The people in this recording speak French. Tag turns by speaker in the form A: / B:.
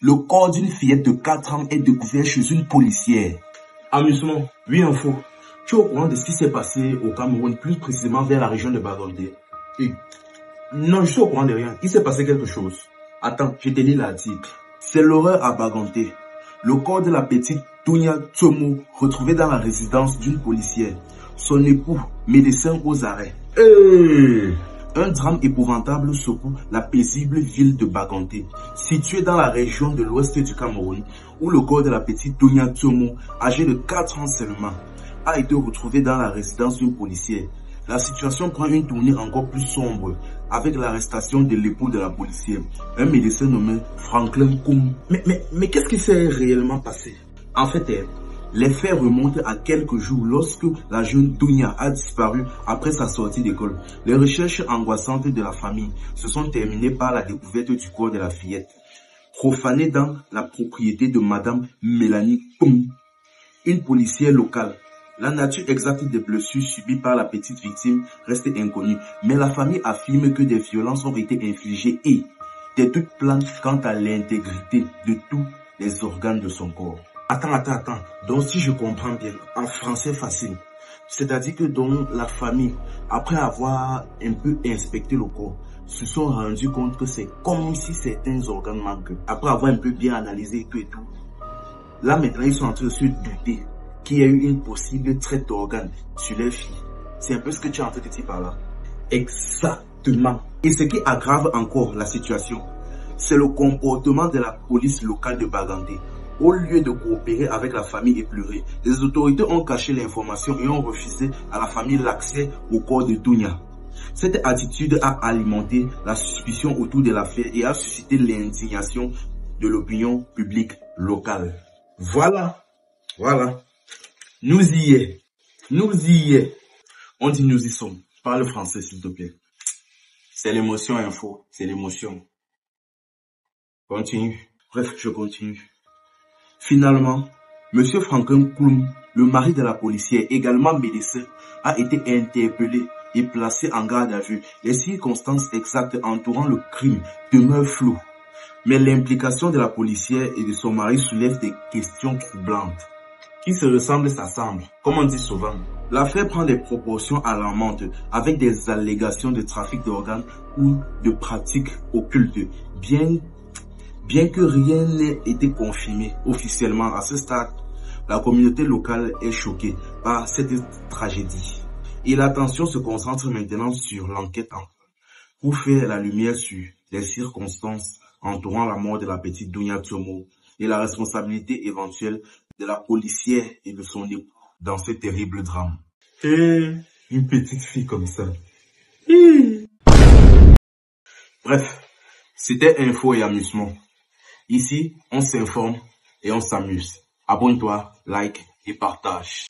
A: Le corps d'une fillette de 4 ans est découvert chez une policière.
B: Amusement, oui info. Tu es au courant de ce qui s'est passé au Cameroun, plus précisément vers la région de Bagandé? Non, je suis au courant de rien. Il s'est passé quelque chose. Attends, je te lis l'article.
A: C'est l'horreur à Bagandé. Le corps de la petite Dounia Tsomo, retrouvé dans la résidence d'une policière. Son époux, médecin aux arrêts. Un drame épouvantable secoue la paisible ville de Bagandé, située dans la région de l'ouest du Cameroun, où le corps de la petite Dounia Tsomo, âgée de 4 ans seulement, a été retrouvé dans la résidence d'une policière. La situation prend une tournure encore plus sombre, avec l'arrestation de l'époux de la policière, un médecin nommé Franklin Koum.
B: Mais qu'est-ce qui s'est réellement passé?
A: En fait, les faits remontent à quelques jours lorsque la jeune Dounia a disparu après sa sortie d'école. Les recherches angoissantes de la famille se sont terminées par la découverte du corps de la fillette, profané dans la propriété de Madame Mélanie Koum, une policière locale. La nature exacte des blessures subies par la petite victime reste inconnue, mais la famille affirme que des violences ont été infligées et des doutes planent quant à l'intégrité de tous les organes de son corps.
B: Attends. Donc si je comprends bien, en français facile, c'est-à-dire que donc la famille, après avoir un peu inspecté le corps, se sont rendus compte que c'est comme si certains organes manquent. Après avoir un peu bien analysé tout et tout, là maintenant ils sont en train de se douter qu'il y a eu une possible traite d'organes sur les filles. C'est un peu ce que tu es en train de dire par là.
A: Exactement. Et ce qui aggrave encore la situation, c'est le comportement de la police locale de Bagandé. Au lieu de coopérer avec la famille éplorée, les autorités ont caché l'information et ont refusé à la famille l'accès au corps de Dounia. Cette attitude a alimenté la suspicion autour de l'affaire et a suscité l'indignation de l'opinion publique locale.
B: Voilà. Nous y est. On dit nous y sommes. Parle français s'il te plaît.
A: C'est l'émotion info, c'est l'émotion.
B: Continue.
A: Bref, je continue. Finalement, M. Franklin Koum, le mari de la policière, également médecin, a été interpellé et placé en garde à vue. Les circonstances exactes entourant le crime demeurent floues. Mais l'implication de la policière et de son mari soulève des questions troublantes.
B: Qui se ressemble s'assemble, comme on dit souvent.
A: L'affaire prend des proportions alarmantes avec des allégations de trafic d'organes ou de pratiques occultes, bien que rien n'ait été confirmé officiellement à ce stade. La communauté locale est choquée par cette tragédie et l'attention se concentre maintenant sur l'enquête pour faire la lumière sur les circonstances entourant la mort de la petite Dounia Tsomo et la responsabilité éventuelle de la policière et de son époux dans ce terrible drame.
B: Une petite fille comme ça.
A: Bref, c'était info et amusement. Ici, on s'informe et on s'amuse. Abonne-toi, like et partage.